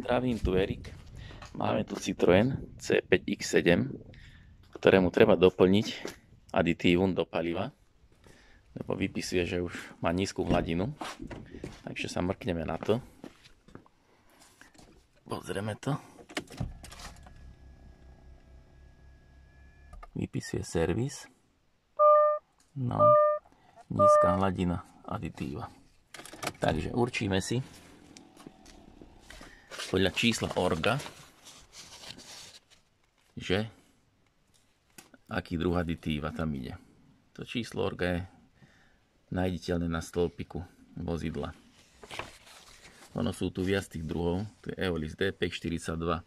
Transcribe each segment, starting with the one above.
Zdravím, tu Erik. Máme tu Citroën C5X7, ktorému treba doplniť aditívum do paliva, lebo vypisuje, že už má nízku hladinu. Takže sa mrkneme na to. Pozrieme to. Vypisuje servis. No, nízka hladina aditíva. Takže určíme si podľa čísla orga, že aký druh aditíva tam ide. To číslo orga je nájditeľné na stĺpiku vozidla. Ono sú tu viac tých druhov. Tu je Eolis DP42,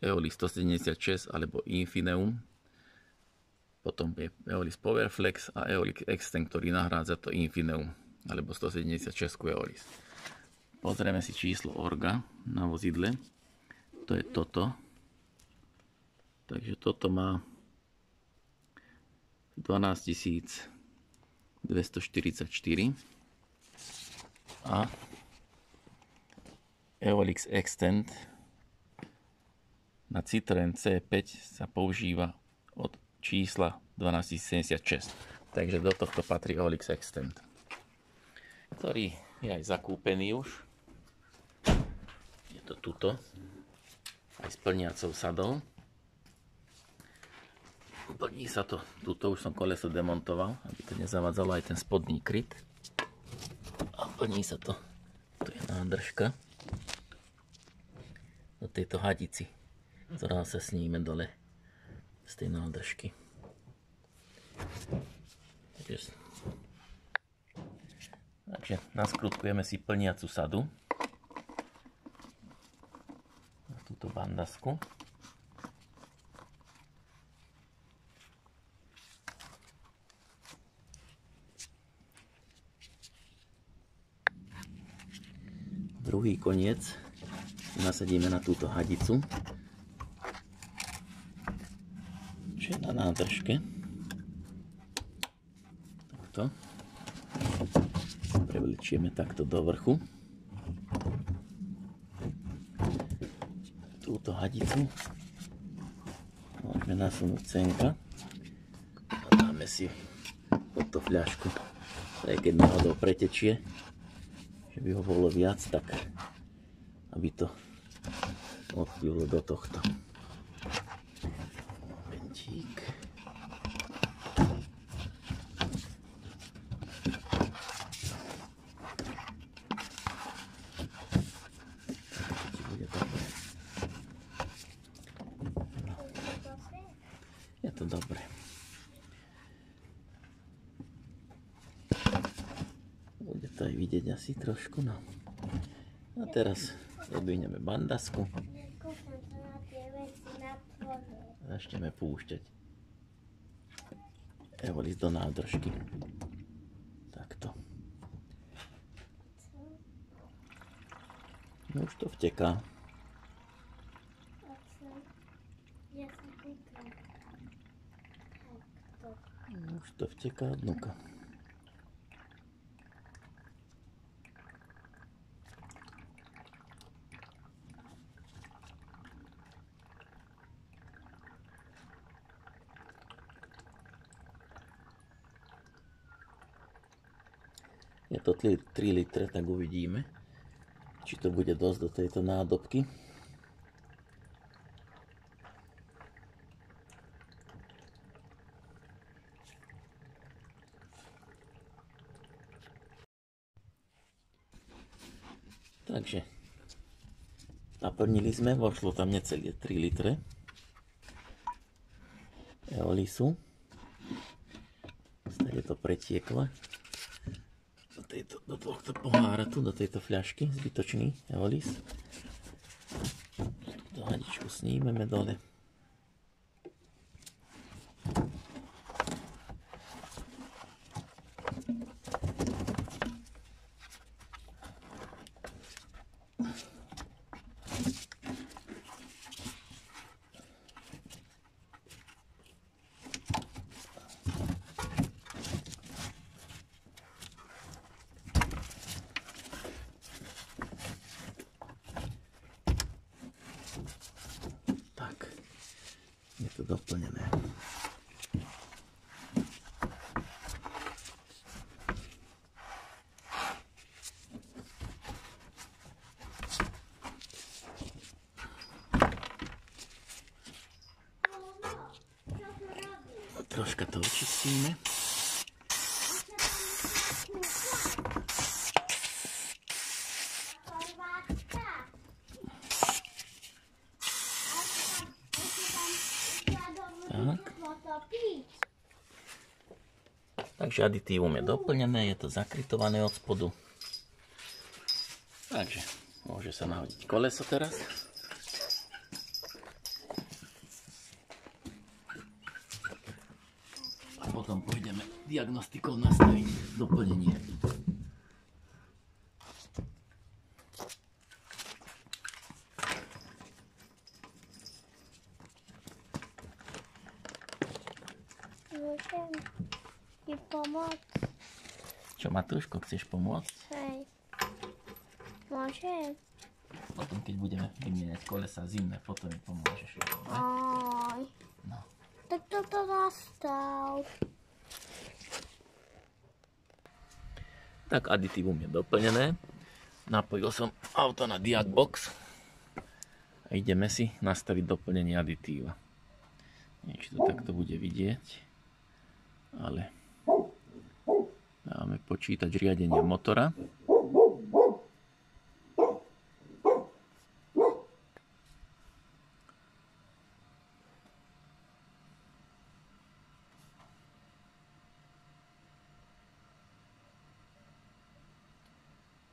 Eolis 176 alebo Infineum. Potom je Eolis Powerflex a Eolis Extend, ktorý nahrádza to Infineum alebo 176 Eolis. Pozrieme si číslo orga na vozidle. To je toto. Takže toto má 12244 a Eolix Extend na Citroën C5 sa používa od čísla 12076. Takže do tohto patrí Eolix Extend, ktorý je aj zakúpený už. Je to tuto, aj s plniacou sadou. Plní sa to, tuto už som koleso demontoval, aby to nezavadzalo aj ten spodný kryt. A plní sa to, tu je nádržka do tejto hadici, ktorá sa sníme dole z tej nádržky. Takže naskrutkujeme si plniacu sadu na túto bandasku. Druhý koniec nasadíme na túto hadicu, čo je na nádržke. Takto. Prevlečieme takto do vrchu. Túto hadicu môžeme nasunúť senka a dáme si pod tú fľašku. Aj keď náhodou pretečie, že by ho bolo viac, tak aby to odplynulo do tohto. Momentík. Je to dobré. Bude to aj vidieť asi trošku, no. A teraz odvineme bandasku. Začneme púšťať Eolis do nádržky. Takto. No už to vteká. Už to vteká dnuka. Je to 3 litre, tak uvidíme, či to bude dosť do tejto nádobky. Takže naplnili sme, vošlo tam necelé 3 litre Eolisu. Stále to pretieklo do tohto pohára tu, do tejto fľašky, zbytočný Eolis. Túto hadičku snímeme dole. Je to doplnené. Troška to očistíme. Tak. Takže aditívum je doplnené, je to zakrytované od spodu. Takže môže sa nahodiť koleso teraz. A potom pôjdeme diagnostikou nastaviť doplnenie. Môžem ti pomôcť? Čo, Matúško, chceš pomôcť? Hej. Môžem? Potom, keď budeme vymieňať kolesa zimné, potom mi pomôžeš. Aj. No. Tak toto nastav. Tak aditívum je doplnené. Napojil som auto na Diagbox a ideme si nastaviť doplnenie aditíva. Neviem, či to takto bude vidieť, ale dáme počítač riadenia motora.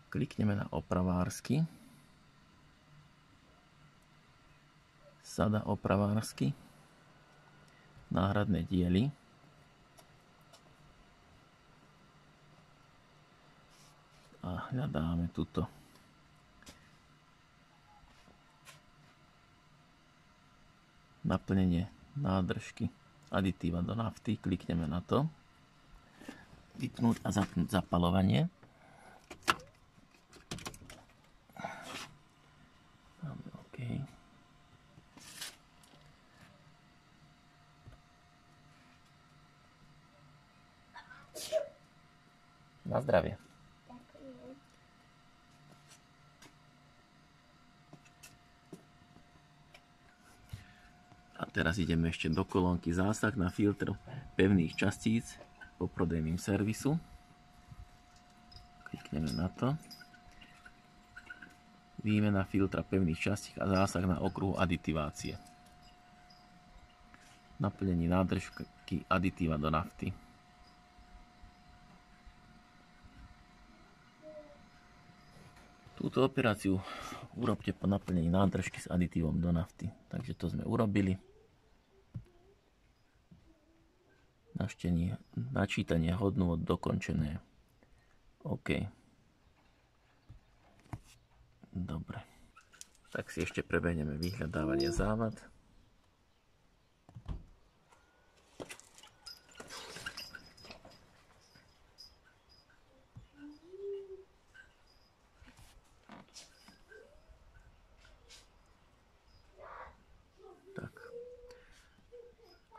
Klikneme na opravársky. Sada opravársky. Náhradné diely. A hľadáme tuto. Naplnenie nádržky aditíva do nafty. Klikneme na to. Vypnúť a zapnúť zapaľovanie. Na zdravie. A teraz ideme ešte do kolónky zásah na filtr pevných častíc po prodejným servisu. Klikneme na to. Výmena filtra pevných častíc a zásah na okruhu aditivácie. Naplnenie nádržky aditíva do nafty. Túto operáciu urobte po naplnení nádržky s aditívom do nafty. Takže to sme urobili. Načítanie hodnôt dokončené. OK. Dobre. Tak si ešte prebehneme vyhľadávanie závad.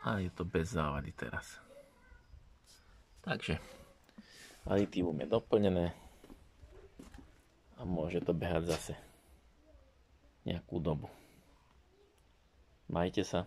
A je to bez závady teraz. Takže aditívum je doplnené a môže to behať zase nejakú dobu. Majte sa.